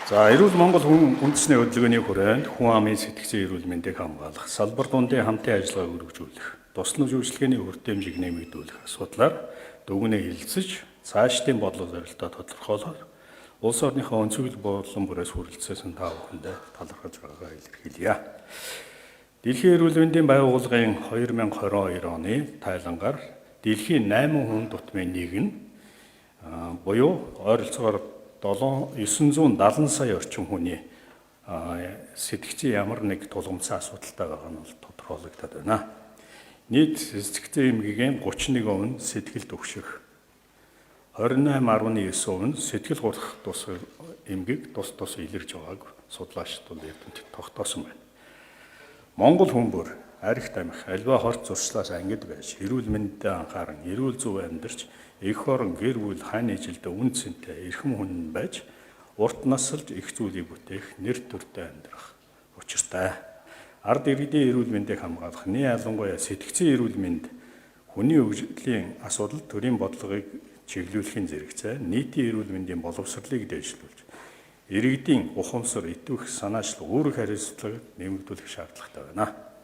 За эрүүл Монгол хүн үндэсний хөдөлгөөний хүрээнд хүн амын сэтгцэн эрүүл мэндийг хамгаалах, салбар дундын хамтын ажиллагааг өргөжүүлэх, тусламж үйлчилгээний үр дэмжийг нэмэгдүүлэх асуудлаар дүгнээ хэлэлцэж, цаашдын бодлого зорилтоо тодорхойлох, улс орныхоо өнцөг болон бүрээс хүрэлцсэн та бүхэндээ талархаж байгаагаа илэрхийлье. Дэлхийн эрүүл мэндийн байгууллагын 2022 оны тайлангаар дэлхийн 8 хүн дутмын нэг нь буюу ойролцоогоор 970 сая орчим хүний сэтгцийн ямар нэг тулгымцсан асуудалтай байгаа нь тодорхойлогдоод байна. Нийт сэтгцийн эмгэгийн 31% нь сэтгэл түгших, 28.9% нь сэтгэл гурах тус эмгэг тус илэрж байгааг судлаачдын эрдэмтэд тогтоосон байна. Монгол хүн бүр арх тамхи альва хорт зуршлаас ангид байж, эрүүл мэндэд анхааран, эрүүл зөв амьдарч, эх орон гэр бүл хань ижилдээ үн цэнтэй эрхэм хүн байж, урт наслж их зүйлийг бүтээх нэр төртэй амьдрах учиртай. Ард иргэдийн эрүүл мэндийг хамгаалах, нэг ялангуяа сэтгцийн эрүүл мэнд хүний өвжлийн асуудал төрийн бодлогыг чиглүүлэхийн зэрэгцээ нийтийн эрүүл мэндийн боловсролыг дэвшлүүлж, иргэдийн ухамсар, итвэх, санаачлал, үүрэг хариуцлагыг нэмэгдүүлэх шаардлагатай байна.